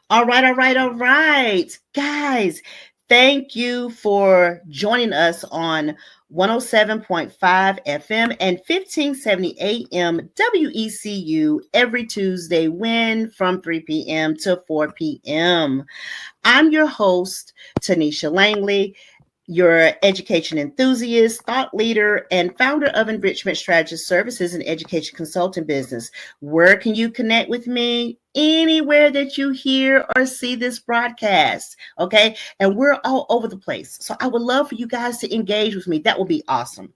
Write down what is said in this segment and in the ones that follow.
All right. Guys, thank you for joining us on 107.5 FM and 1570 AM WECU every Tuesday when from 3 p.m. to 4 p.m. I'm your host, Tonita Langley, your education enthusiast, thought leader, and founder of Enrichment Strategist Services and Education Consulting Business. Where can you connect with me? Anywhere that you hear or see this broadcast. Okay. And we're all over the place. So I would love for you guys to engage with me. That would be awesome.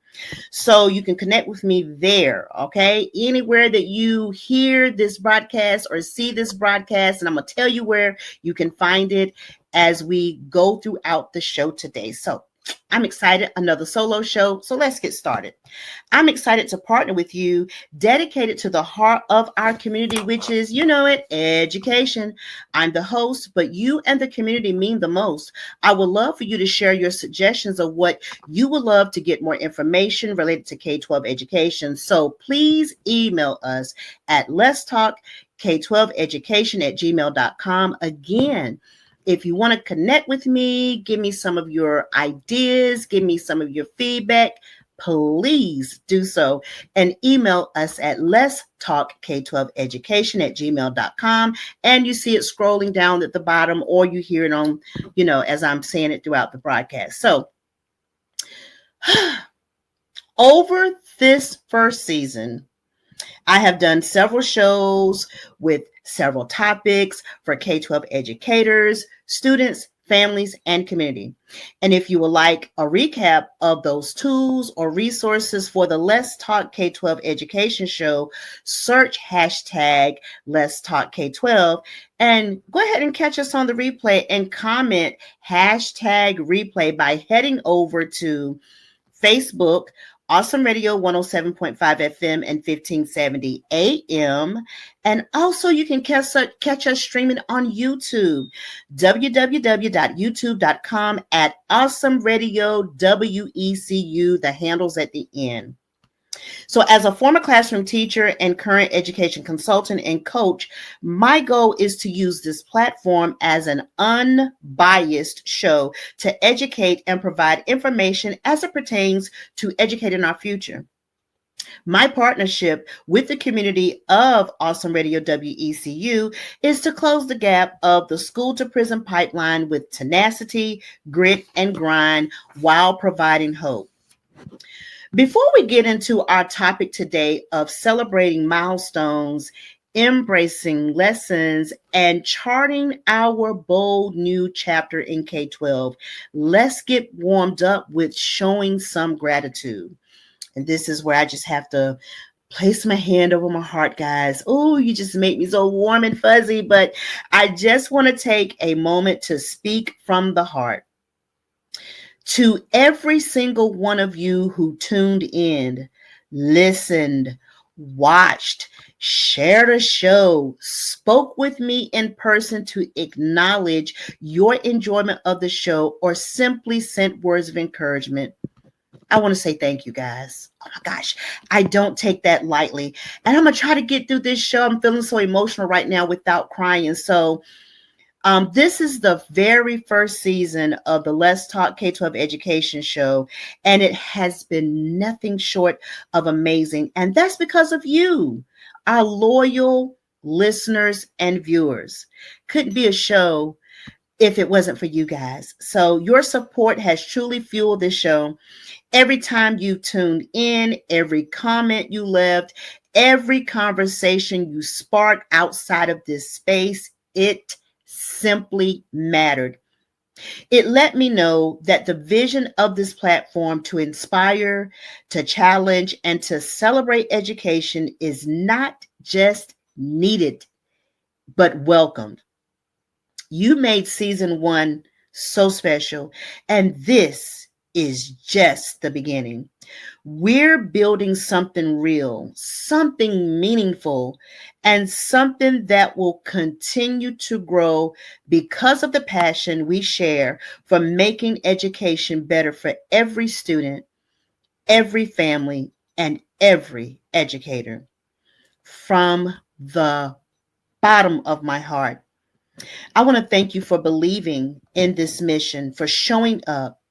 So you can connect with me there. Okay. Anywhere that you hear this broadcast or see this broadcast, and I'm going to tell you where you can find it as we go throughout the show today. So I'm excited. Another solo show. So let's get started. I'm excited to partner with you, dedicated to the heart of our community, which is, you know it, education. I'm the host, but you and the community mean the most. I would love for you to share your suggestions of what you would love to get more information related to K-12 education. So please email us at let's talk K-12 education at gmail.com. Again, if you want to connect with me, give me some of your ideas, give me some of your feedback, please do so and email us at let's talk K-12 education at gmail.com. And you see it scrolling down at the bottom, or you hear it on, as I'm saying it throughout the broadcast. So over this first season, I have done several shows with several topics for K-12 educators, students, families, and community. And if you would like a recap of those tools or resources for the Let's Talk K-12 education show, search hashtag Let's Talk K-12 and go ahead and catch us on the replay and comment hashtag replay by heading over to Facebook, Awesome Radio 107.5 FM and 1570 AM. And also you can catch us streaming on YouTube, www.youtube.com at Awesome Radio WECU, the handles at the end. So as a former classroom teacher and current education consultant and coach, my goal is to use this platform as an unbiased show to educate and provide information as it pertains to educating our future. My partnership with the community of Awesome Radio WECU is to close the gap of the school to prison pipeline with tenacity, grit, and grind while providing hope. Before we get into our topic today of celebrating milestones, embracing lessons, and charting our bold new chapter in K-12, let's get warmed up with showing some gratitude. And this is where I just have to place my hand over my heart, guys. Oh, you just make me so warm and fuzzy, but I just want to take a moment to speak from the heart. To every single one of you who tuned in, listened, watched, shared a show, spoke with me in person to acknowledge your enjoyment of the show, or simply sent words of encouragement, I want to say thank you, guys. Oh my gosh, I don't take that lightly. And I'm going to try to get through this show. I'm feeling so emotional right now without crying. So this is the very first season of the Let's Talk K-12 Education Show, and it has been nothing short of amazing. And that's because of you, our loyal listeners and viewers. Couldn't be a show if it wasn't for you guys. So your support has truly fueled this show. Every time you tuned in, every comment you left, every conversation you sparked outside of this space, it simply mattered. It let me know that the vision of this platform to inspire, to challenge, and to celebrate education is not just needed, but welcomed. You made season 1 so special, and this is just the beginning. We're building something real, something meaningful, and something that will continue to grow because of the passion we share for making education better for every student, every family, and every educator. From the bottom of my heart, I want to thank you for believing in this mission, for showing up,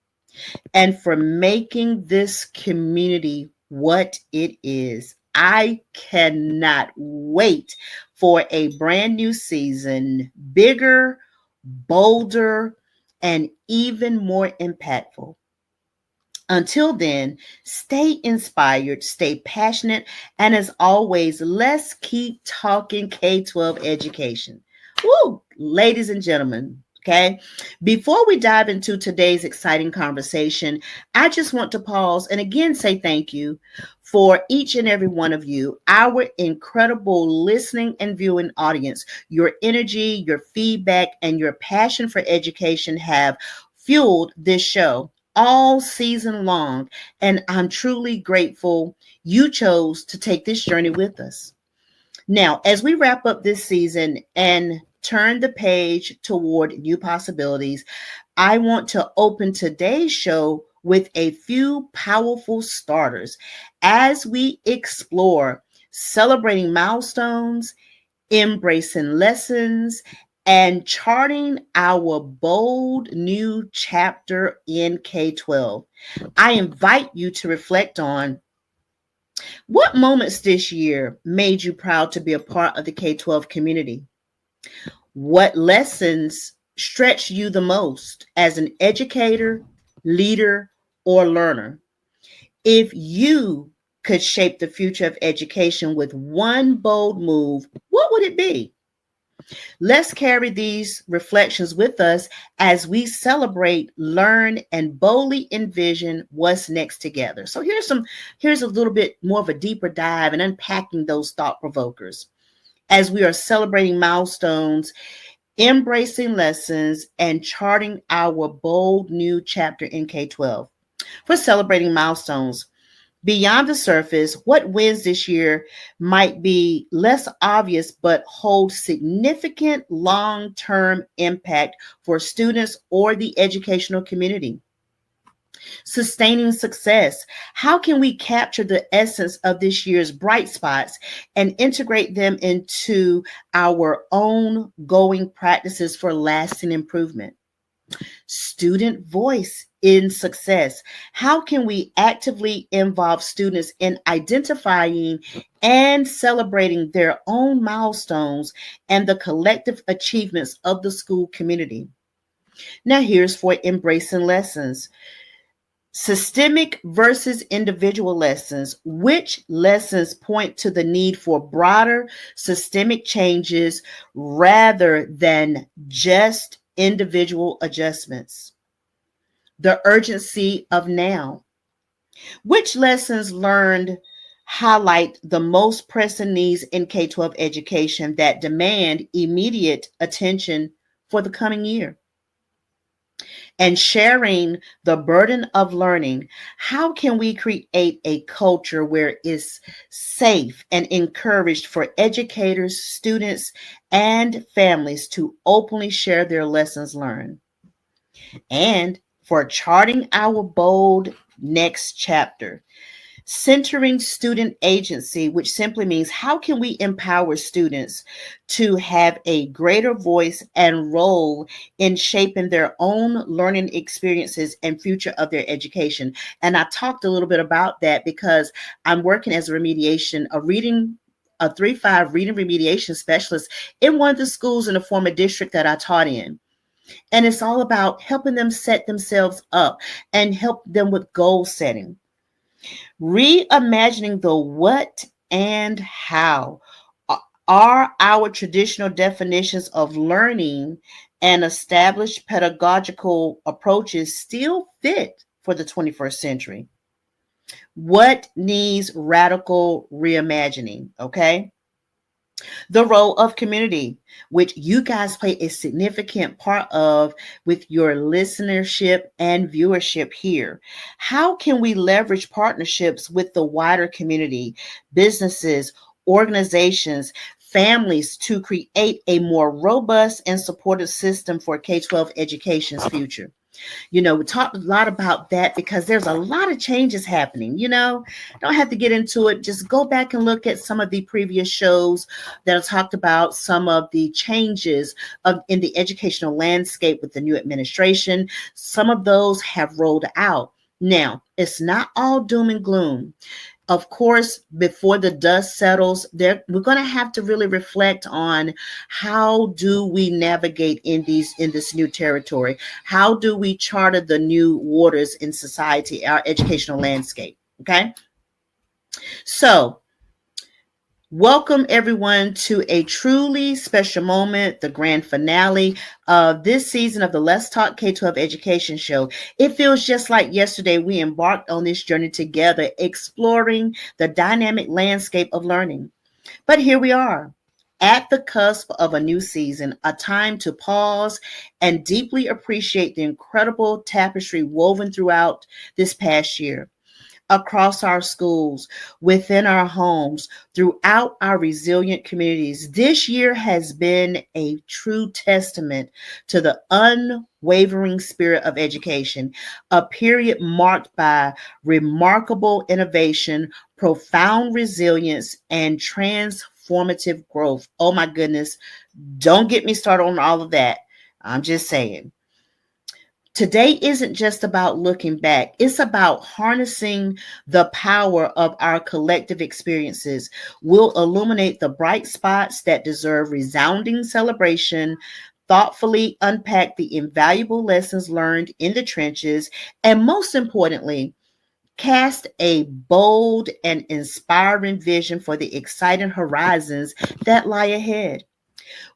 and for making this community what it is. I cannot wait for a brand new season, bigger, bolder, and even more impactful. Until then, stay inspired, stay passionate, and as always, let's keep talking K 12 education. Woo! Ladies and gentlemen, okay? Before we dive into today's exciting conversation, I just want to pause and again say thank you for each and every one of you, our incredible listening and viewing audience. Your energy, your feedback, and your passion for education have fueled this show all season long. And I'm truly grateful you chose to take this journey with us. Now, as we wrap up this season and turn the page toward new possibilities, I want to open today's show with a few powerful starters as we explore celebrating milestones, embracing lessons, and charting our bold new chapter in K 12. I invite you to reflect on what moments this year made you proud to be a part of the K 12 community. What lessons stretch you the most as an educator, leader, or learner? If you could shape the future of education with one bold move, what would it be? Let's carry these reflections with us as we celebrate, learn, and boldly envision what's next together. So here's a little bit more of a deeper dive and unpacking those thought provokers as we are celebrating milestones, embracing lessons, and charting our bold new chapter in K 12. For celebrating milestones, beyond the surface, what wins this year might be less obvious but hold significant long term impact for students or the educational community. Sustaining success. How can we capture the essence of this year's bright spots and integrate them into our own going practices for lasting improvement? Student voice in success. How can we actively involve students in identifying and celebrating their own milestones and the collective achievements of the school community? Now, here's for embracing lessons. Systemic versus individual lessons. Which lessons point to the need for broader systemic changes rather than just individual adjustments? The urgency of now. Which lessons learned highlight the most pressing needs in K 12 education that demand immediate attention for the coming year? And sharing the burden of learning. How can we create a culture where it's safe and encouraged for educators, students, and families to openly share their lessons learned? And for charting our bold next chapter, centering student agency, which simply means how can we empower students to have a greater voice and role in shaping their own learning experiences and future of their education. And I talked a little bit about that because I'm working as a 3-5 reading remediation specialist in one of the schools in the former district that I taught in. And it's all about helping them set themselves up and help them with goal setting. Reimagining the what and how. Are our traditional definitions of learning and established pedagogical approaches still fit for the 21st century? What needs radical reimagining? Okay. The role of community, which you guys play a significant part of with your listenership and viewership here. How can we leverage partnerships with the wider community, businesses, organizations, families to create a more robust and supportive system for K 12 education's future? We talked a lot about that because there's a lot of changes happening. Don't have to get into it. Just go back and look at some of the previous shows that have talked about some of the changes in the educational landscape with the new administration. Some of those have rolled out. Now, it's not all doom and gloom. Of course, before the dust settles, we're going to have to really reflect on how do we navigate in this new territory? How do we charter the new waters in society, our educational landscape? Okay. So, welcome everyone to a truly special moment, the grand finale of this season of the Let's Talk K-12 Education Show. It feels just like yesterday we embarked on this journey together, exploring the dynamic landscape of learning. But here we are, at the cusp of a new season, a time to pause and deeply appreciate the incredible tapestry woven throughout this past year. Across our schools, within our homes, throughout our resilient communities. This year has been a true testament to the unwavering spirit of education, a period marked by remarkable innovation, profound resilience, and transformative growth. Oh my goodness, don't get me started on all of that. I'm just saying. Today isn't just about looking back. It's about harnessing the power of our collective experiences. We'll illuminate the bright spots that deserve resounding celebration, thoughtfully unpack the invaluable lessons learned in the trenches, and most importantly, cast a bold and inspiring vision for the exciting horizons that lie ahead.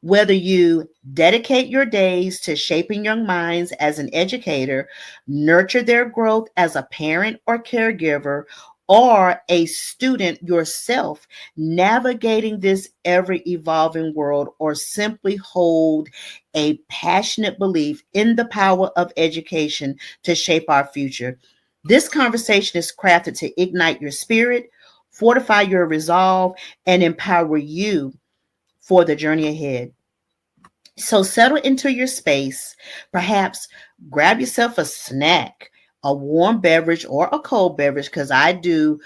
Whether you dedicate your days to shaping young minds as an educator, nurture their growth as a parent or caregiver, or a student yourself navigating this ever evolving world, or simply hold a passionate belief in the power of education to shape our future. This conversation is crafted to ignite your spirit, fortify your resolve, and empower you for the journey ahead. So settle into your space. Perhaps grab yourself a snack, a warm beverage or a cold beverage, because I do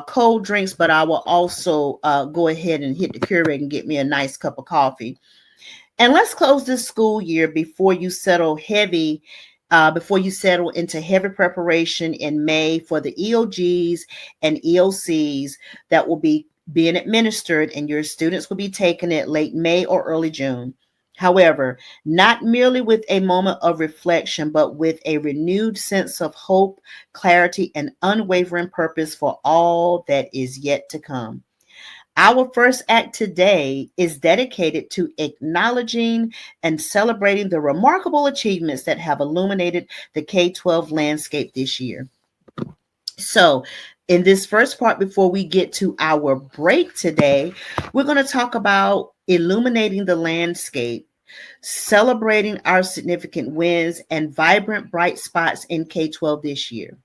cold drinks, but I will also go ahead and hit the Keurig and get me a nice cup of coffee. And let's close this school year before you settle into heavy preparation in May for the EOGs and EOCs that will be being administered, and your students will be taking it late May or early June. However, not merely with a moment of reflection, but with a renewed sense of hope, clarity, and unwavering purpose for all that is yet to come. Our first act today is dedicated to acknowledging and celebrating the remarkable achievements that have illuminated the K-12 landscape this year. So, in this first part, before we get to our break today, we're going to talk about illuminating the landscape, celebrating our significant wins, and vibrant bright spots in K-12 this year.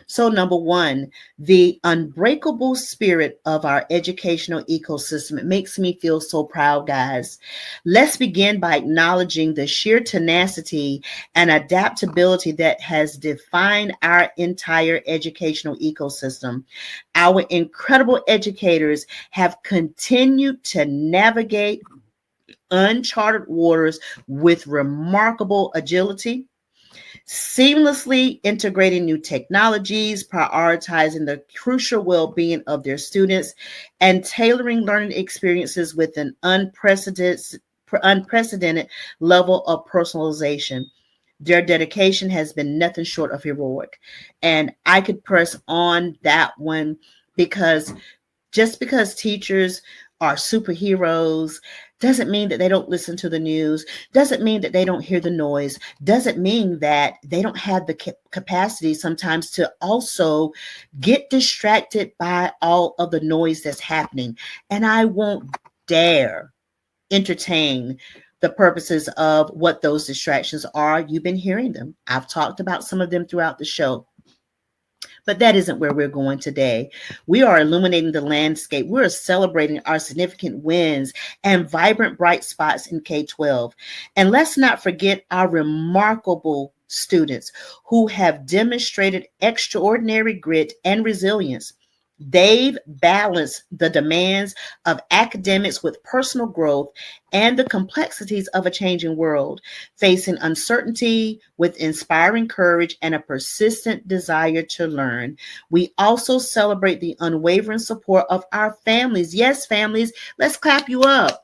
So, number one, the unbreakable spirit of our educational ecosystem. It makes me feel so proud, guys. Let's begin by acknowledging the sheer tenacity and adaptability that has defined our entire educational ecosystem. Our incredible educators have continued to navigate uncharted waters with remarkable agility, seamlessly integrating new technologies, prioritizing the crucial well-being of their students, and tailoring learning experiences with an unprecedented level of personalization. Their dedication has been nothing short of heroic. And I could press on that one, because just because teachers are superheroes doesn't mean that they don't listen to the news, doesn't mean that they don't hear the noise, doesn't mean that they don't have the capacity sometimes to also get distracted by all of the noise that's happening. And I won't dare entertain the purposes of what those distractions are. You've been hearing them. I've talked about some of them throughout the show. But that isn't where we're going today. We are illuminating the landscape. We're celebrating our significant wins and vibrant bright spots in K-12. And let's not forget our remarkable students who have demonstrated extraordinary grit and resilience. They've balanced the demands of academics with personal growth and the complexities of a changing world, facing uncertainty with inspiring courage and a persistent desire to learn. We also celebrate the unwavering support of our families. Yes, families, let's clap you up.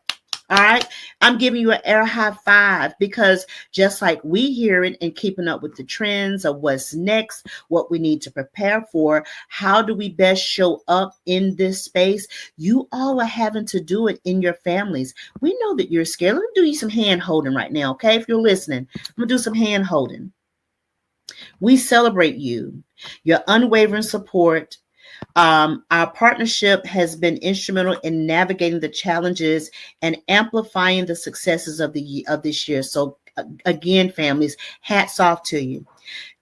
All right. I'm giving you an air high five because just like we hear it and keeping up with the trends of what's next, what we need to prepare for, how do we best show up in this space? You all are having to do it in your families. We know that you're scared. Let me do you some hand holding right now. Okay. If you're listening, I'm going to do some hand holding. We celebrate you, your unwavering support. Our partnership has been instrumental in navigating the challenges and amplifying the successes of this year. So again, families, hats off to you.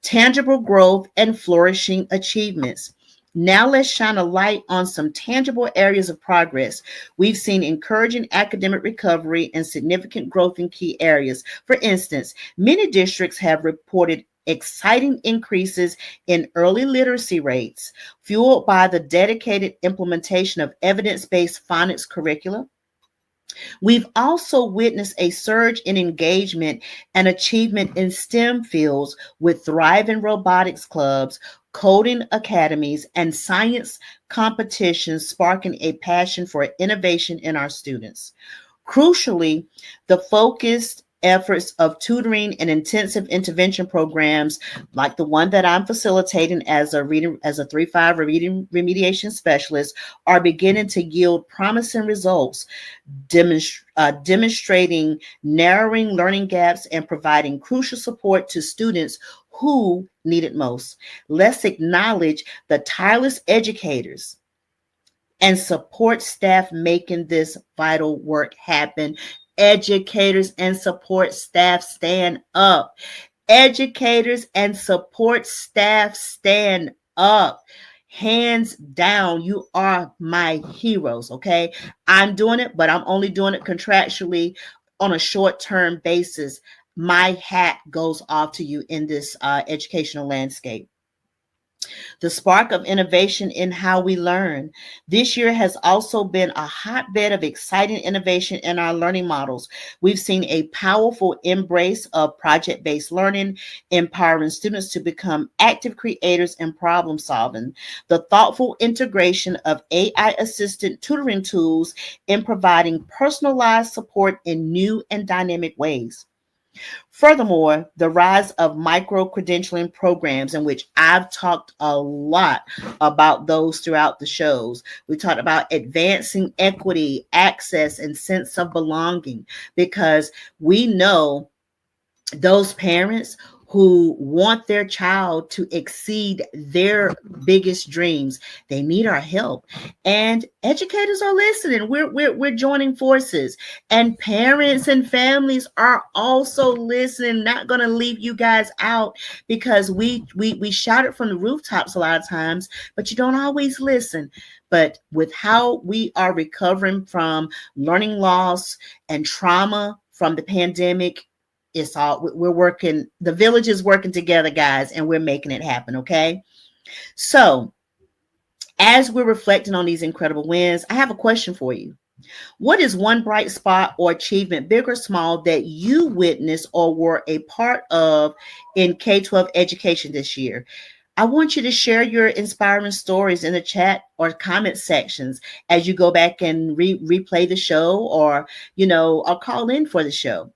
Tangible growth and flourishing achievements. Now let's shine a light on some tangible areas of progress. We've seen encouraging academic recovery and significant growth in key areas. For instance, many districts have reported exciting increases in early literacy rates, fueled by the dedicated implementation of evidence-based phonics curricula. We've also witnessed a surge in engagement and achievement in STEM fields with thriving robotics clubs, coding academies, and science competitions, sparking a passion for innovation in our students. Crucially, the focused efforts of tutoring and intensive intervention programs like the one that I'm facilitating as a 3-5 reading remediation specialist are beginning to yield promising results, demonstrating narrowing learning gaps and providing crucial support to students who need it most. Let's acknowledge the tireless educators and support staff making this vital work happen. Educators and support staff, stand up. Educators and support staff, stand up. Hands down, you are my heroes, okay? I'm doing it, but I'm only doing it contractually on a short-term basis. My hat goes off to you in this educational landscape. The spark of innovation in how we learn. This year has also been a hotbed of exciting innovation in our learning models. We've seen a powerful embrace of project-based learning, empowering students to become active creators and problem solving. The thoughtful integration of AI-assisted tutoring tools in providing personalized support in new and dynamic ways. Furthermore, the rise of micro-credentialing programs, in which I've talked a lot about those throughout the shows. We talked about advancing equity, access, and sense of belonging, because we know those parents who want their child to exceed their biggest dreams, they need our help. And educators are listening. We're joining forces. And parents and families are also listening. Not going to leave you guys out, because we shout it from the rooftops a lot of times, but you don't always listen. But with how we are recovering from learning loss and trauma from the pandemic, we're working, the village is working together, guys, and we're making it happen. Okay. So as we're reflecting on these incredible wins, I have a question for you. What is one bright spot or achievement, big or small, that you witnessed or were a part of in K-12 education this year? I want you to share your inspiring stories in the chat or comment sections as you go back and replay the show, or call in for the show.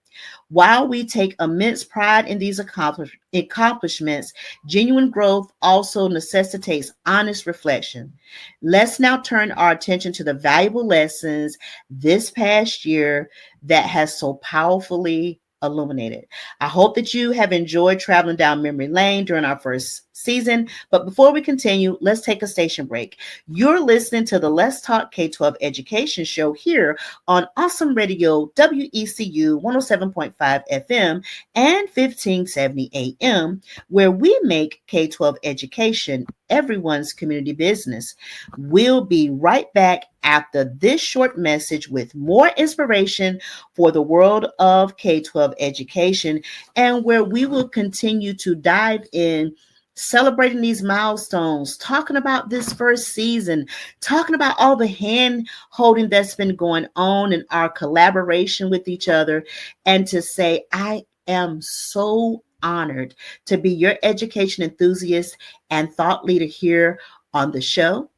While we take immense pride in these accomplishments, genuine growth also necessitates honest reflection. Let's now turn our attention to the valuable lessons this past year that has so powerfully illuminated. I hope that you have enjoyed traveling down memory lane during our first season. But before we continue, let's take a station break. You're listening to the Let's Talk K-12 Education Show here on Awesome Radio, WECU 107.5 FM and 1570 AM, where we make K-12 education everyone's community business. We'll be right back after this short message with more inspiration for the world of K-12 education, and where we will continue to dive in, celebrating these milestones, talking about this first season, talking about all the hand holding that's been going on and our collaboration with each other, and to say, I am so honored to be your education enthusiast and thought leader here on the show,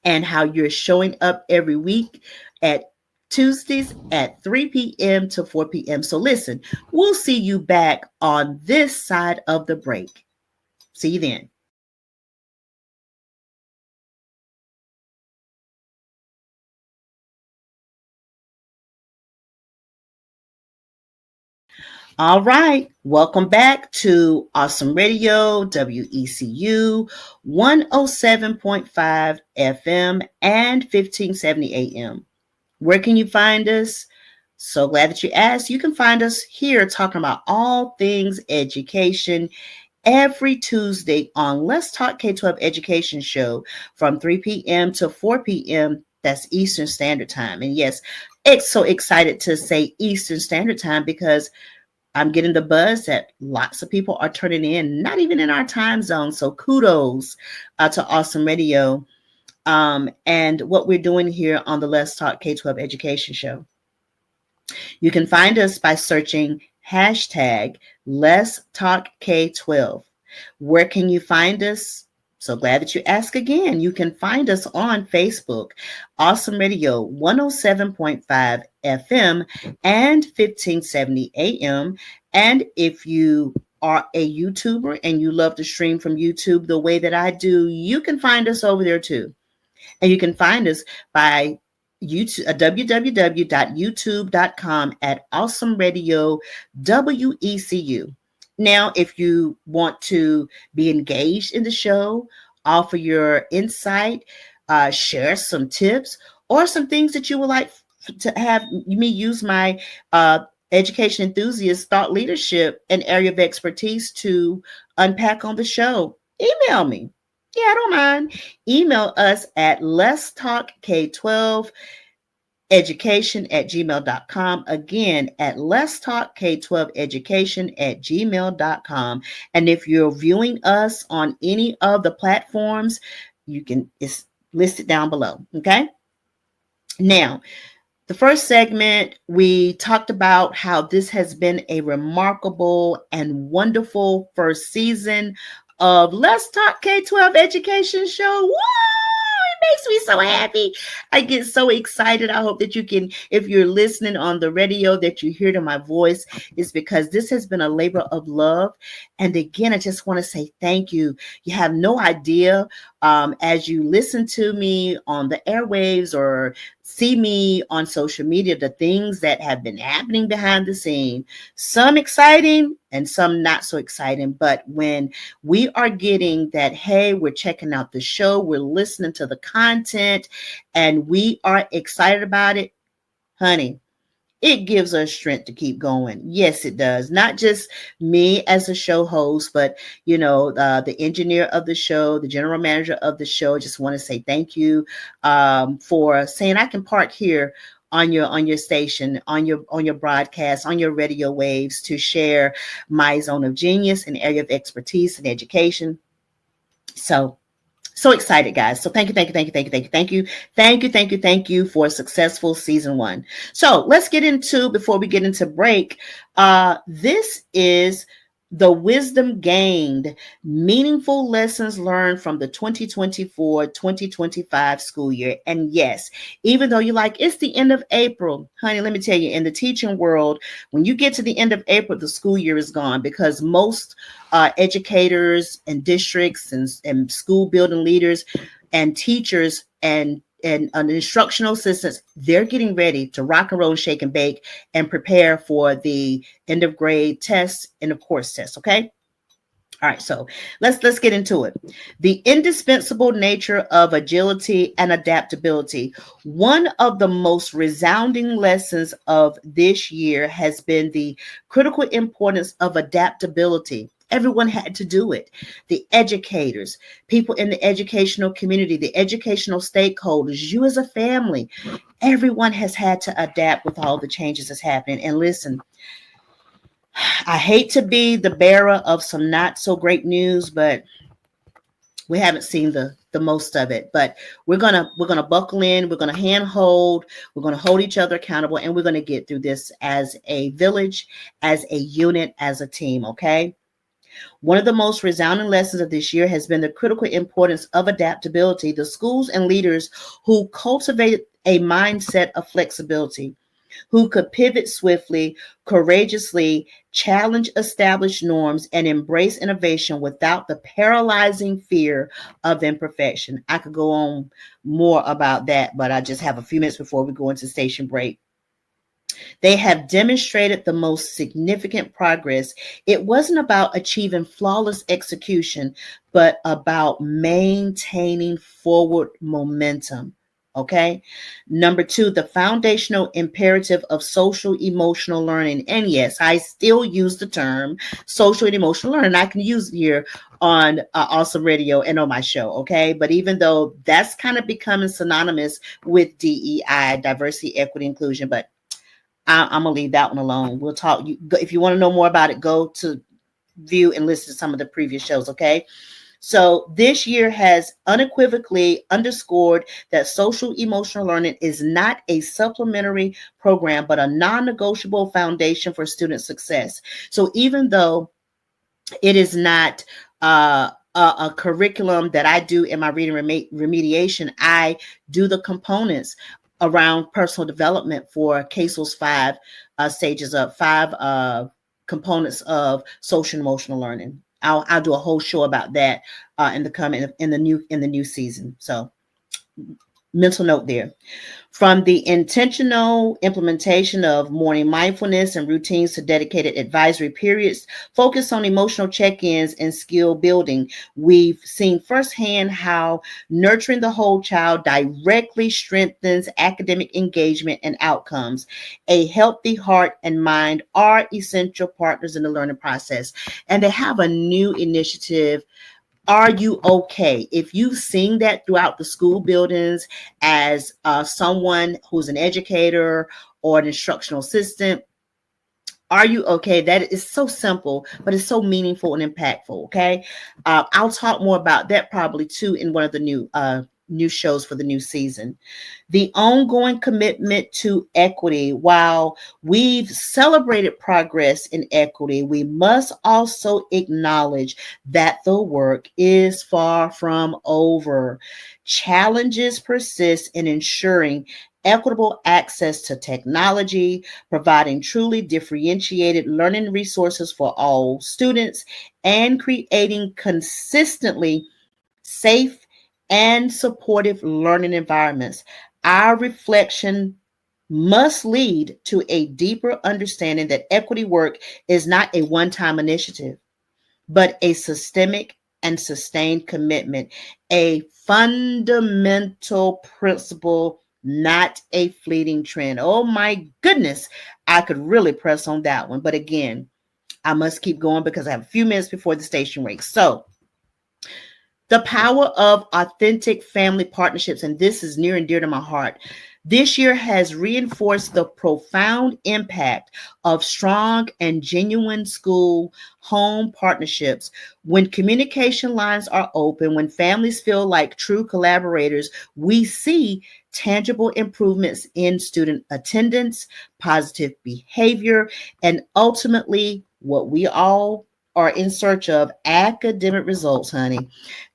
and how you're showing up every week at Tuesdays at 3 p.m. to 4 p.m. So listen, we'll see you back on this side of the break. See you then. All right, welcome back to Awesome Radio, WECU 107.5 FM and 1570 AM. Where can you find us? So glad that you asked. You can find us here talking about all things education every Tuesday on Let's Talk K-12 Education Show from 3 p.m. to 4 p.m. That's Eastern Standard Time. And yes, it's so excited to say Eastern Standard Time because I'm getting the buzz that lots of people are turning in, not even in our time zone. So kudos to Awesome Radio and what we're doing here on the Let's Talk K-12 Education Show. You can find us by searching hashtag Let's Talk K-12. Where can you find us? So glad that you asked again. You can find us on Facebook, Awesome Radio 107.5 FM and 1570 AM. And if you are a YouTuber and you love to stream from YouTube the way that I do, you can find us over there too. And you can find us by YouTube, www.youtube.com at Awesome Radio WECU. Now, if you want to be engaged in the show, offer your insight, share some tips, or some things that you would like to have me use my education enthusiast thought leadership and area of expertise to unpack on the show, email me. Yeah, I don't mind. Email us at Let's Talk K12 education@gmail.com. Again, at Let's Talk K12 education@gmail.com. And if you're viewing us on any of the platforms, it's listed down below. Okay. Now, the first segment, we talked about how this has been a remarkable and wonderful first season of Let's Talk K-12 Education Show. Woo! Makes me so happy. I get so excited. I hope that you can, if you're listening on the radio, that you hear to my voice, is because this has been a labor of love. And again, I just want to say thank you. You have no idea, as you listen to me on the airwaves or see me on social media, the things that have been happening behind the scene, some exciting and some not so exciting. But when we are getting that, hey, we're checking out the show, we're listening to the content, and we are excited about it, honey, it gives us strength to keep going. Yes, it does. Not just me as a show host, but, the engineer of the show, the general manager of the show. Just want to say thank you for saying I can park here on your station, on your broadcast, on your radio waves to share my zone of genius and area of expertise and education. So excited, guys. So thank you for a successful season 1. So let's get into, before we get into break, this is the wisdom gained, meaningful lessons learned from the 2024-2025 school year. And yes, even though you're like, it's the end of April, honey, let me tell you, in the teaching world, when you get to the end of April, the school year is gone, because most educators and districts and school building leaders and teachers and instructional assistants, they're getting ready to rock and roll, shake and bake, and prepare for the end of grade tests and of course tests. Okay. All right, so let's get into it. The indispensable nature of agility and adaptability. One of the most resounding lessons of this year has been the critical importance of adaptability. Everyone had to do it. The educators, people in the educational community, the educational stakeholders, you as a family, everyone has had to adapt with all the changes that's happening. And listen, I hate to be the bearer of some not so great news, but we haven't seen the most of it. But we're gonna buckle in, we're gonna hand hold, we're gonna hold each other accountable, and we're gonna get through this as a village, as a unit, as a team. Okay. One of the most resounding lessons of this year has been the critical importance of adaptability. The schools and leaders who cultivate a mindset of flexibility, who could pivot swiftly, courageously, challenge established norms, and embrace innovation without the paralyzing fear of imperfection. I could go on more about that, but I just have a few minutes before we go into station break. They have demonstrated the most significant progress. It wasn't about achieving flawless execution, but about maintaining forward momentum. Okay. Number two, the foundational imperative of social emotional learning. And yes, I still use the term social and emotional learning. I can use it here on Awesome Radio and on my show. Okay. But even though that's kind of becoming synonymous with DEI, diversity, equity, inclusion, but I'm gonna leave that one alone. We'll talk. If you want to know more about it, go to view and listen to some of the previous shows. Okay. So this year has unequivocally underscored that social emotional learning is not a supplementary program, but a non-negotiable foundation for student success. So even though it is not a curriculum that I do in my reading remediation, I do the components around personal development for CASEL's stages of five components of social and emotional learning. I'll do a whole show about that in the new season. So mental note there. From the intentional implementation of morning mindfulness and routines to dedicated advisory periods, focus on emotional check-ins and skill building, we've seen firsthand how nurturing the whole child directly strengthens academic engagement and outcomes. A healthy heart and mind are essential partners in the learning process. And they have a new initiative, Are You Okay? If you've seen that throughout the school buildings as someone who's an educator or an instructional assistant, Are You Okay? That is so simple, but it's so meaningful and impactful. Okay. I'll talk more about that probably too in one of the new shows for the new season. The ongoing commitment to equity. While we've celebrated progress in equity, we must also acknowledge that the work is far from over. Challenges persist in ensuring equitable access to technology, providing truly differentiated learning resources for all students, and creating consistently safe and supportive learning environments. Our reflection must lead to a deeper understanding that equity work is not a one time initiative, but a systemic and sustained commitment, a fundamental principle, not a fleeting trend. Oh my goodness, I could really press on that one. But again, I must keep going because I have a few minutes before the station break. So, the power of authentic family partnerships, and this is near and dear to my heart. This year has reinforced the profound impact of strong and genuine school home partnerships. When communication lines are open, when families feel like true collaborators, we see tangible improvements in student attendance, positive behavior, and ultimately what we all are in search of, academic results, honey.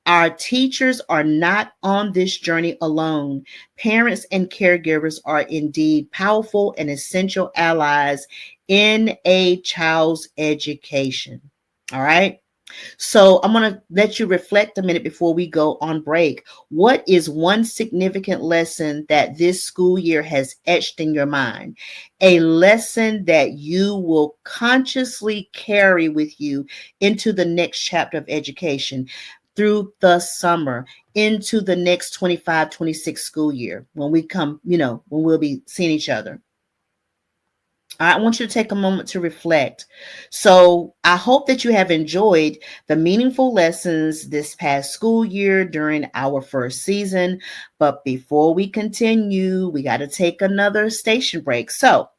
Our teachers are not on this journey alone. Parents and caregivers are indeed powerful and essential allies in a child's education. All right. So I'm going to let you reflect a minute before we go on break. What is one significant lesson that this school year has etched in your mind? A lesson that you will consciously carry with you into the next chapter of education, through the summer, into the next 25-26 school year, when we come, when we'll be seeing each other. I want you to take a moment to reflect. So, I hope that you have enjoyed the meaningful lessons this past school year during our first season. But before we continue, we got to take another station break. So,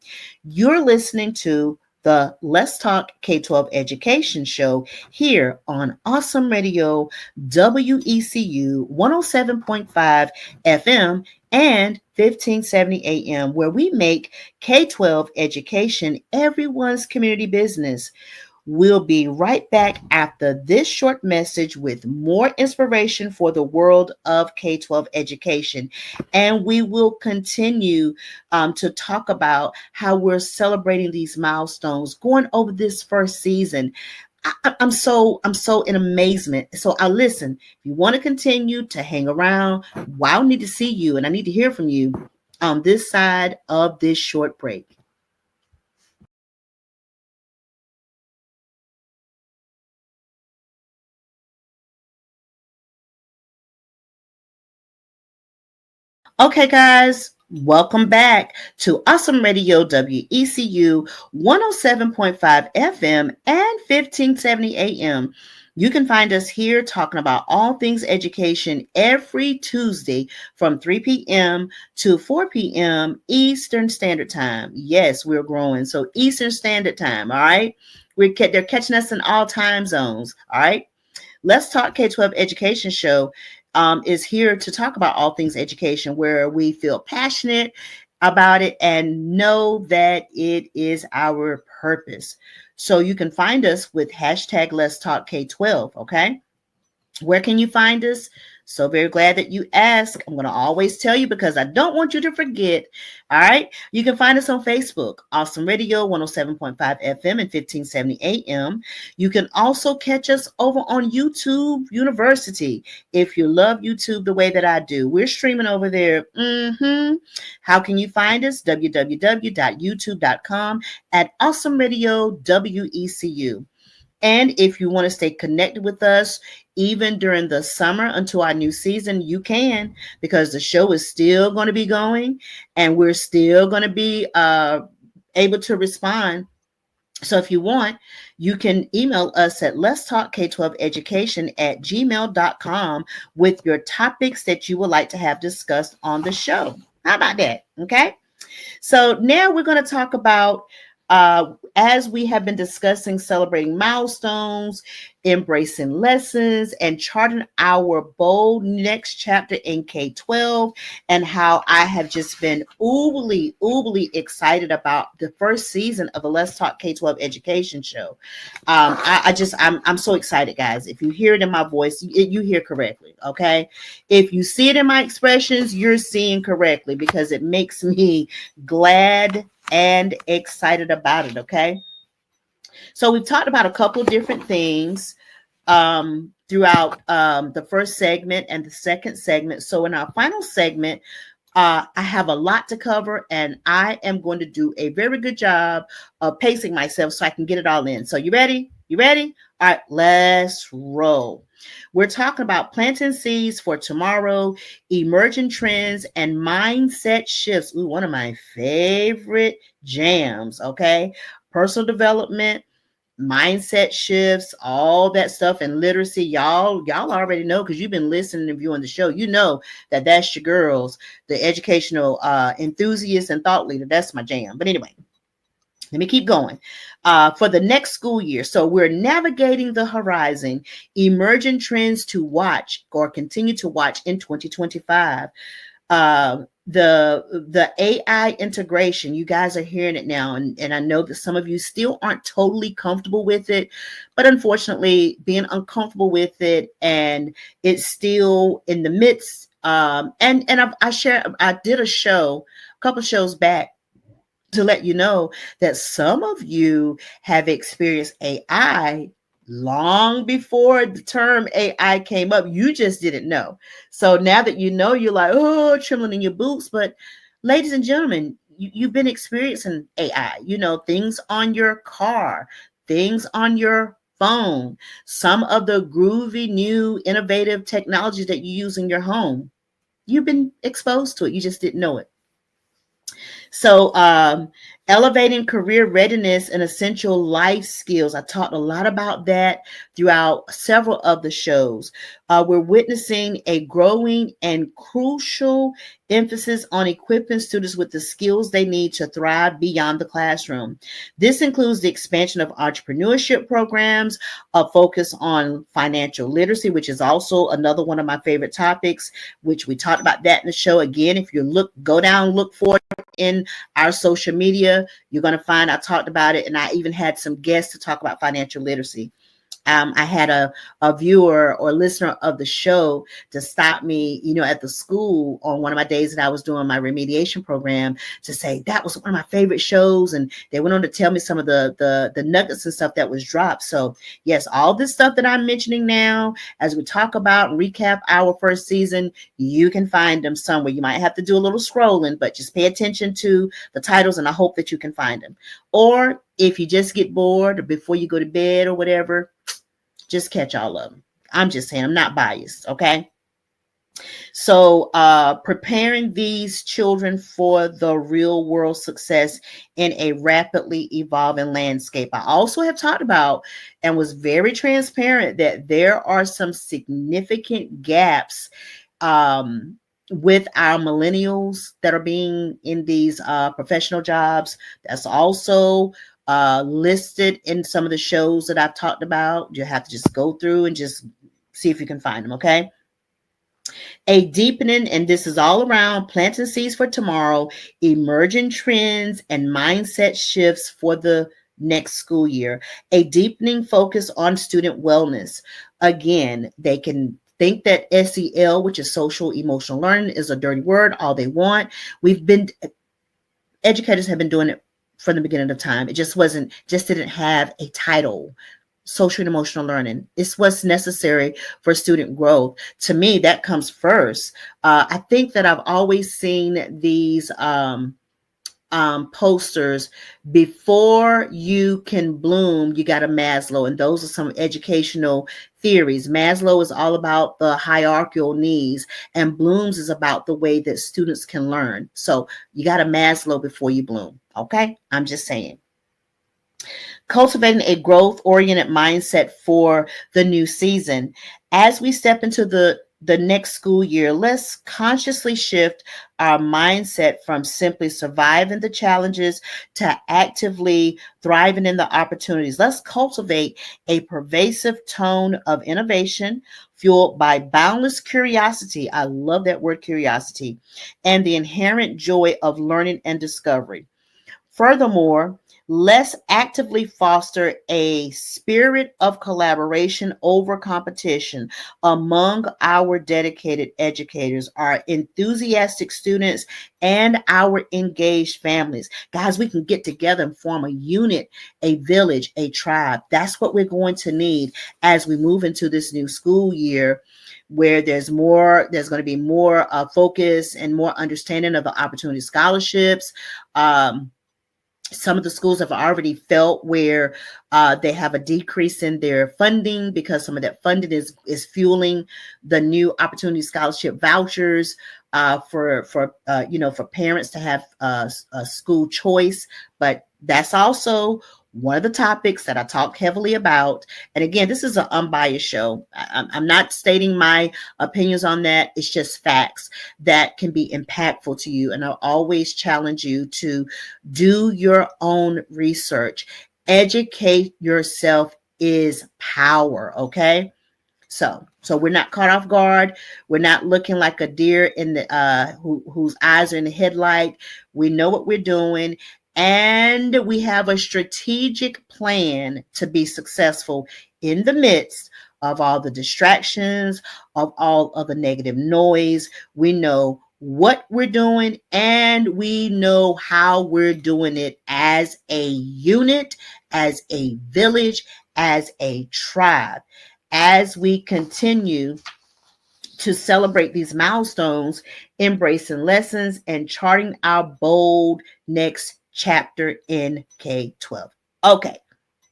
you're listening to the Let's Talk K-12 Education Show here on Awesome Radio, WECU 107.5 FM and 1570 AM, where we make K-12 education everyone's community business. We'll be right back after this short message with more inspiration for the world of K-12 education. And we will continue to talk about how we're celebrating these milestones, going over this first season. I'm so in amazement. So I listen. If you want to continue to hang around, I need to see you and I need to hear from you on this side of this short break. Okay, guys, welcome back to Awesome Radio, WECU 107.5 FM and 1570 AM. You can find us here talking about all things education every Tuesday from 3 p.m. to 4 p.m. Eastern Standard Time. Yes, we're growing. So Eastern Standard Time, all right? They're catching us in all time zones, all right? Let's Talk K-12 Education Show is here to talk about all things education, where we feel passionate about it and know that it is our purpose. So you can find us with hashtag Let's Talk K-12, okay? Where can you find us? So very glad that you asked. I'm going to always tell you because I don't want you to forget. All right. You can find us on Facebook, Awesome Radio 107.5 FM and 1570 AM. You can also catch us over on YouTube University. If you love YouTube the way that I do, we're streaming over there. How can you find us? www.youtube.com at Awesome Radio WECU. And if you want to stay connected with us, even during the summer until our new season, you can, because the show is still going to be going and we're still going to be able to respond. So if you want, you can email us at let's talk K-12 education at gmail.com with your topics that you would like to have discussed on the show. How about that? Okay. So now we're going to talk about, as we have been discussing, celebrating milestones, embracing lessons, and charting our bold next chapter in K-12, and how I have just been uberly excited about the first season of the Let's Talk K-12 Education Show. I'm so excited, guys. If you hear it in my voice, you hear correctly, okay? If you see it in my expressions, you're seeing correctly, because it makes me glad and excited about it, okay? So we've talked about a couple different things throughout the first segment and the second segment. So in our final segment, I have a lot to cover, and I am going to do a very good job of pacing myself so I can get it all in. So you ready? You ready? All right, let's roll. We're talking about planting seeds for tomorrow, emerging trends, and mindset shifts. Ooh, one of my favorite jams, okay? Personal development, mindset shifts, all that stuff, and literacy. Y'all already know, because you've been listening and viewing the show. You know that that's your girls, the educational enthusiast and thought leader. That's my jam. But anyway, let me keep going. For the next school year, so we're navigating the horizon, emerging trends to watch or continue to watch in 2025. The AI integration, you guys are hearing it now, and I know that some of you still aren't totally comfortable with it, but unfortunately, being uncomfortable with it, and it's still in the midst. I did a couple shows back, to let you know that some of you have experienced AI long before the term AI came up. You just didn't know. So now that you know, you're like, oh, trembling in your boots. But ladies and gentlemen, you've been experiencing AI, things on your car, things on your phone, some of the groovy, new, innovative technologies that you use in your home. You've been exposed to it. You just didn't know it. So, elevating career readiness and essential life skills. I talked a lot about that throughout several of the shows. We're witnessing a growing and crucial emphasis on equipping students with the skills they need to thrive beyond the classroom. This includes the expansion of entrepreneurship programs, a focus on financial literacy, which is also another one of my favorite topics, which we talked about that in the show. Again, if you go down, look for it in our social media, you're going to find I talked about it, and I even had some guests to talk about financial literacy. I had a viewer or listener of the show to stop me, at the school on one of my days that I was doing my remediation program, to say that was one of my favorite shows. And they went on to tell me some of the nuggets and stuff that was dropped. So yes, all this stuff that I'm mentioning now, as we talk about and recap our first season, you can find them somewhere. You might have to do a little scrolling, but just pay attention to the titles, and I hope that you can find them. Or if you just get bored or before you go to bed or whatever, just catch all of them. I'm just saying, I'm not biased, okay? So, preparing these children for the real world success in a rapidly evolving landscape. I also have talked about and was very transparent that there are some significant gaps with our millennials that are being in these professional jobs. That's also listed in some of the shows that I've talked about. You have to just go through and just see if you can find them, okay? A deepening, and this is all around planting seeds for tomorrow, emerging trends and mindset shifts for the next school year. A deepening focus on student wellness. Again, they can think that SEL, which is social emotional learning, is a dirty word all they want. Educators have been doing it from the beginning of time. It just didn't have a title. Social and emotional learning. It's what's necessary for student growth. To me, that comes first. I think that I've always seen these posters: before you can bloom, you got a Maslow. And those are some educational theories. Maslow is all about the hierarchical needs, and Bloom's is about the way that students can learn. So you got a Maslow before you bloom. Okay, I'm just saying. Cultivating a growth-oriented mindset for the new season. As we step into the next school year, let's consciously shift our mindset from simply surviving the challenges to actively thriving in the opportunities. Let's cultivate a pervasive tone of innovation fueled by boundless curiosity. I love that word, curiosity, and the inherent joy of learning and discovery. Furthermore, let's actively foster a spirit of collaboration over competition among our dedicated educators, our enthusiastic students, and our engaged families. Guys, we can get together and form a unit, a village, a tribe. That's what we're going to need as we move into this new school year, where there's going to be more focus and more understanding of the opportunity scholarships. Some of the schools have already felt where they have a decrease in their funding, because some of that funding is fueling the new opportunity scholarship vouchers for parents to have a school choice. But that's also one of the topics that I talk heavily about. And again, this is an unbiased show. I'm not stating my opinions on that. It's just facts that can be impactful to you. And I'll always challenge you to do your own research. Educate yourself is power, okay? So we're not caught off guard. We're not looking like a deer in the whose eyes are in the headlight. We know what we're doing, and we have a strategic plan to be successful in the midst of all the distractions, of all of the negative noise. We know what we're doing, and we know how we're doing it as a unit, as a village, as a tribe. As we continue to celebrate these milestones, embracing lessons, and charting our bold next chapter in K-12. Okay,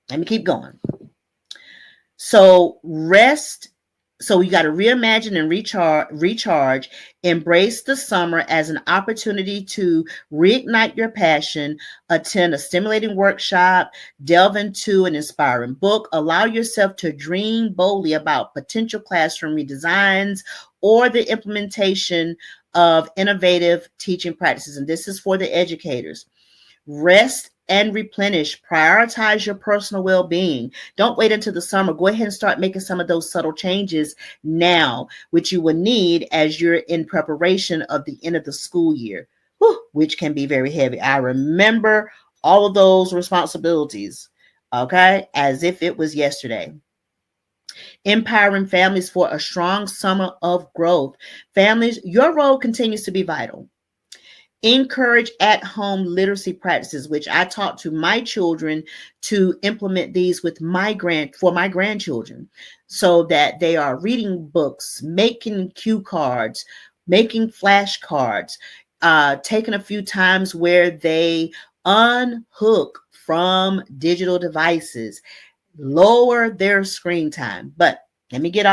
let me keep going. So rest. So you got to reimagine and recharge, embrace the summer as an opportunity to reignite your passion, attend a stimulating workshop, delve into an inspiring book, allow yourself to dream boldly about potential classroom redesigns or the implementation of innovative teaching practices. And this is for the educators. Rest and replenish. Prioritize your personal well-being. Don't wait until the summer. Go ahead and start making some of those subtle changes now, which you will need as you're in preparation of the end of the school year, which can be very heavy. I remember all of those responsibilities, okay, as if it was yesterday. Empowering families for a strong summer of growth. Families, your role continues to be vital. Encourage at-home literacy practices, which I taught to my children to implement these with for my grandchildren, so that they are reading books, making cue cards, making flashcards, taking a few times where they unhook from digital devices, lower their screen time. But let me get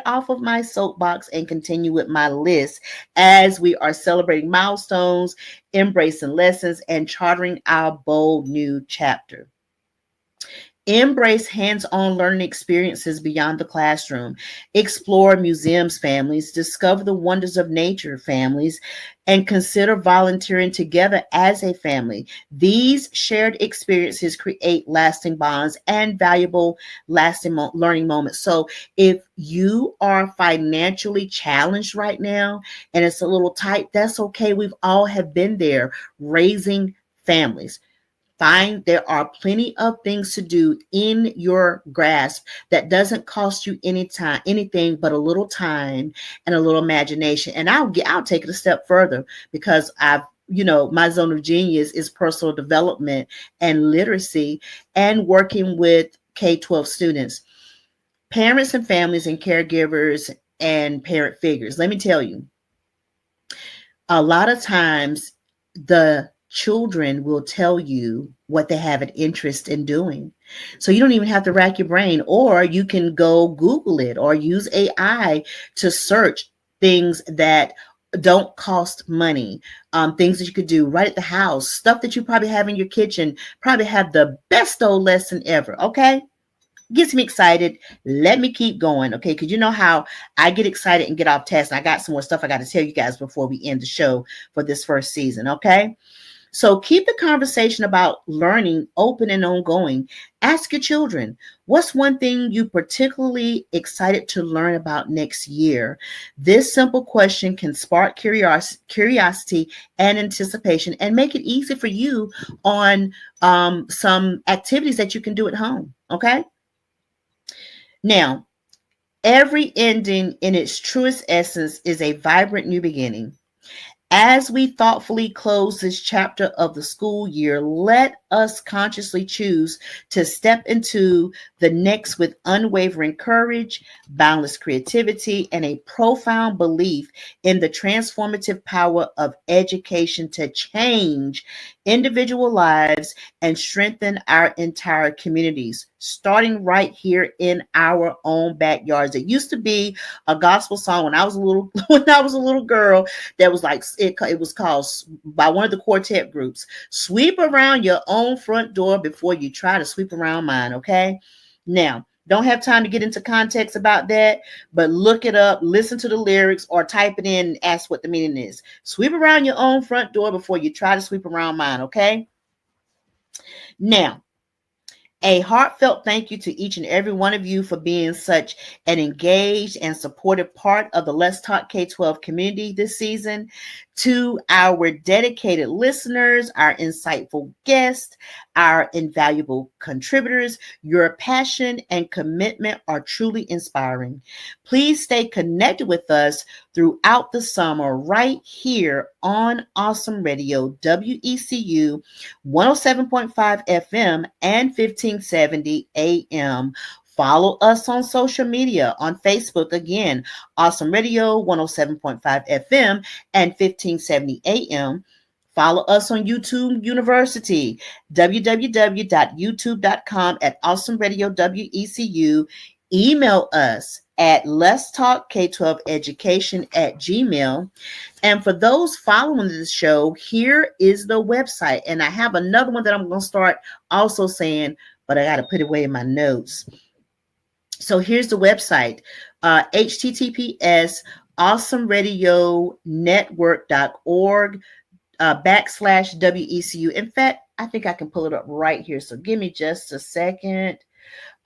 off of my soapbox and continue with my list as we are celebrating milestones, embracing lessons, and charting our bold new chapter. Embrace hands-on learning experiences beyond the classroom. Explore museums, families. Discover the wonders of nature, families. And consider volunteering together as a family. These shared experiences create lasting bonds and valuable lasting learning moments. So if you are financially challenged right now and it's a little tight, that's okay. We've all have been there raising families. There are plenty of things to do in your grasp that doesn't cost you anything but a little time and a little imagination. And I'll take it a step further, because my zone of genius is personal development and literacy and working with K-12 students, parents and families and caregivers and parent figures. Let me tell you, a lot of times the children will tell you what they have an interest in doing. So you don't even have to rack your brain, or you can go Google it or use AI to search things that don't cost money, things that you could do right at the house, stuff that you probably have in your kitchen, probably have the best old lesson ever. Okay. Gets me excited. Let me keep going. Okay. Because you know how I get excited and get off task. And I got some more stuff I got to tell you guys before we end the show for this first season. Okay. So keep the conversation about learning open and ongoing. Ask your children, what's one thing you particularly excited to learn about next year? This simple question can spark curiosity and anticipation and make it easy for you on some activities that you can do at home. Okay. Now, every ending in its truest essence is a vibrant new beginning. As we thoughtfully close this chapter of the school year, let us consciously choose to step into the next with unwavering courage, boundless creativity, and a profound belief in the transformative power of education to change individual lives and strengthen our entire communities, starting right here in our own backyards. It used to be a gospel song when I was a little girl that was like, it was called by one of the quartet groups, "Sweep around your own front door before you try to sweep around mine." Okay. Now, don't have time to get into context about that, but look it up, listen to the lyrics, or type it in and ask what the meaning is. Sweep around your own front door before you try to sweep around mine. Okay. Now, a heartfelt thank you to each and every one of you for being such an engaged and supportive part of the Let's Talk K-12 community this season. To our dedicated listeners, our insightful guests, our invaluable contributors. Your passion and commitment are truly inspiring. Please stay connected with us throughout the summer right here on Awesome Radio, WECU 107.5 FM and 1570 AM. Follow us on social media on Facebook, again, Awesome Radio 107.5 FM and 1570 AM. Follow us on YouTube University, www.youtube.com at Awesome Radio WECU. Email us at Let's Talk K-12 Education at Gmail. And for those following this show, here is the website. And I have another one that I'm going to start also saying, but I got to put it away in my notes. So here's the website, https awesomeradionetwork.org /WECU. In fact, I think I can pull it up right here. So give me just a second,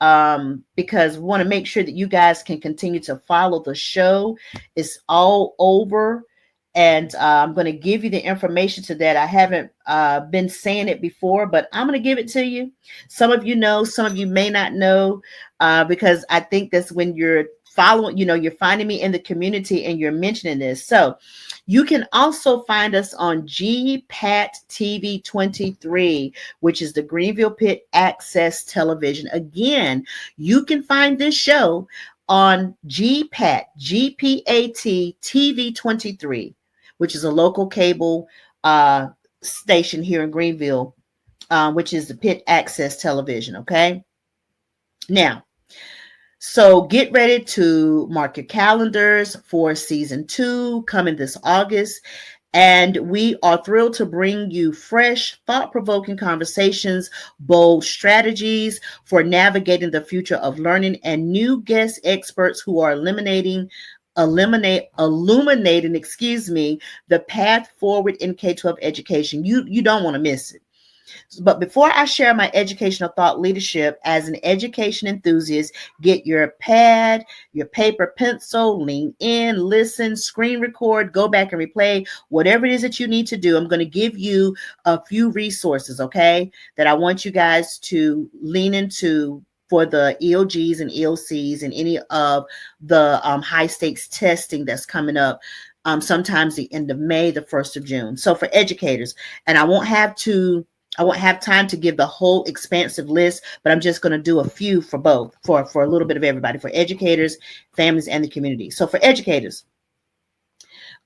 because we want to make sure that you guys can continue to follow the show. It's all over. And I'm going to give you the information to that. I haven't been saying it before, but I'm going to give it to you. Some of you know, some of you may not know, because I think that's when you're following, you're finding me in the community and you're mentioning this. So you can also find us on GPAT TV 23, which is the Greenville Pitt Access Television. Again, you can find this show on GPAT TV 23, which is a local cable station here in Greenville, which is the Pitt Access Television. Okay. Now, so get ready to mark your calendars for season 2 coming this August. And we are thrilled to bring you fresh, thought-provoking conversations, bold strategies for navigating the future of learning, and new guest experts who are illuminating, the path forward in K-12 education. You don't want to miss it. But before I share my educational thought leadership as an education enthusiast, get your pad, your paper, pencil, lean in, listen, screen record, go back and replay, whatever it is that you need to do. I'm going to give you a few resources, okay, that I want you guys to lean into for the EOGs and EOCs and any of the high stakes testing that's coming up. Sometimes the end of May, the 1st of June. So for educators, and I won't have time to give the whole expansive list, but I'm just going to do a few for both, for a little bit of everybody, for educators, families, and the community. So for educators,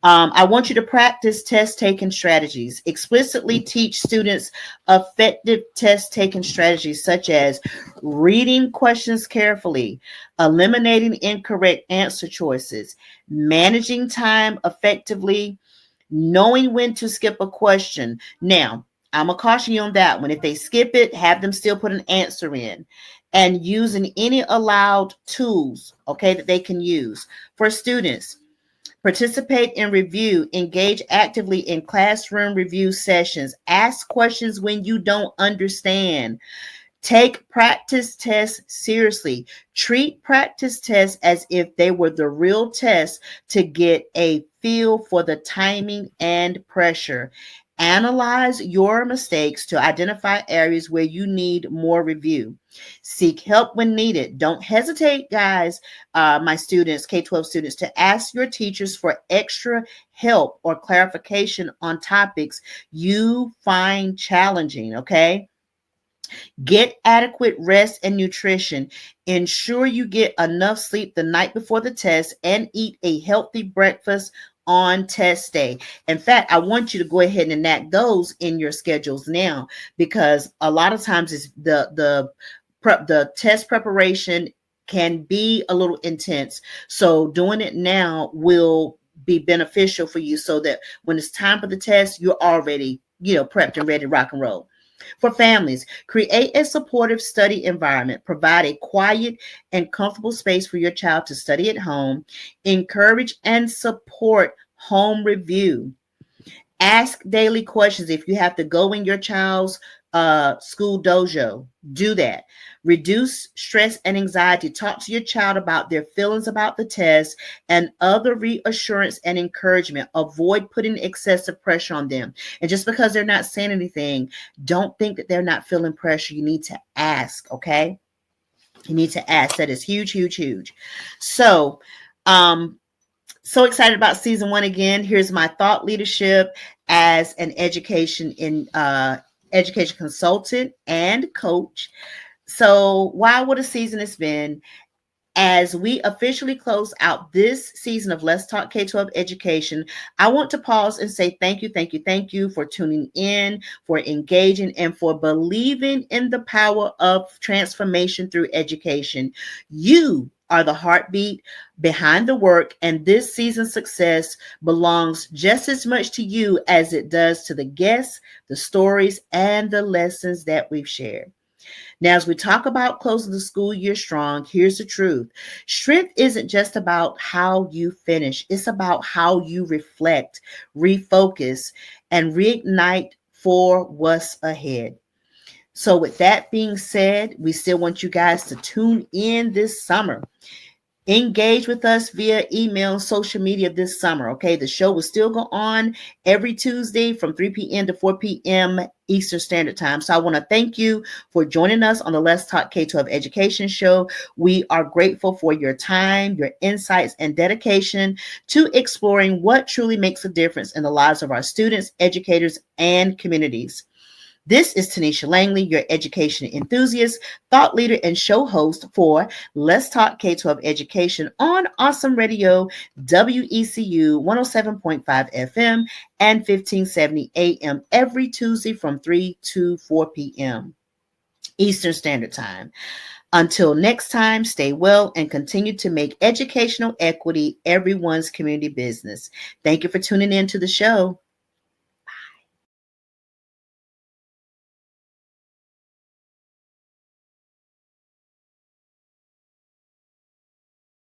I want you to practice test-taking strategies. Explicitly teach students effective test-taking strategies such as reading questions carefully, eliminating incorrect answer choices, managing time effectively, knowing when to skip a question. Now, I'm going to caution you on that one. If they skip it, have them still put an answer in, and using any allowed tools, okay, that they can use. For students, participate in review, engage actively in classroom review sessions, ask questions when you don't understand. Take practice tests seriously. Treat practice tests as if they were the real tests to get a feel for the timing and pressure. Analyze your mistakes to identify areas where you need more review. Seek help when needed. Don't hesitate, guys, my students, K-12 students, to ask your teachers for extra help or clarification on topics you find challenging, okay? Get adequate rest and nutrition. Ensure you get enough sleep the night before the test and eat a healthy breakfast on test day. In fact, I want you to go ahead and enact those in your schedules now, because a lot of times it's the test preparation can be a little intense. So doing it now will be beneficial for you so that when it's time for the test, you're already, prepped and ready to rock and roll. For families, create a supportive study environment. Provide a quiet and comfortable space for your child to study at home. Encourage and support home review. Ask daily questions. If you have to go in your child's school dojo. Do that. Reduce stress and anxiety. Talk to your child about their feelings about the test and other reassurance and encouragement. Avoid putting excessive pressure on them. And just because they're not saying anything, don't think that they're not feeling pressure. You need to ask, okay? You need to ask. That is huge, huge, huge. So, so excited about season 1 again. Here's my thought leadership as an education consultant and coach. So, wow, what a season it's been. As we officially close out this season of Let's Talk K-12 Education, I want to pause and say thank you, thank you, thank you for tuning in, for engaging, and for believing in the power of transformation through education. You are the heartbeat behind the work, and this season's success belongs just as much to you as it does to the guests, the stories, and the lessons that we've shared. Now, as we talk about closing the school year strong, here's the truth. Strength isn't just about how you finish. It's about how you reflect, refocus, and reignite for what's ahead. So with that being said, we still want you guys to tune in this summer. Engage with us via email, social media this summer, okay? The show will still go on every Tuesday from 3 p.m. to 4 p.m. Eastern Standard Time. So I want to thank you for joining us on the Let's Talk K-12 Education Show. We are grateful for your time, your insights, and dedication to exploring what truly makes a difference in the lives of our students, educators, and communities. This is Tonita Langley, your education enthusiast, thought leader, and show host for Let's Talk K-12 Education on Awesome Radio, WECU 107.5 FM and 1570 AM every Tuesday from 3 to 4 p.m. Eastern Standard Time. Until next time, stay well and continue to make educational equity everyone's community business. Thank you for tuning in to the show.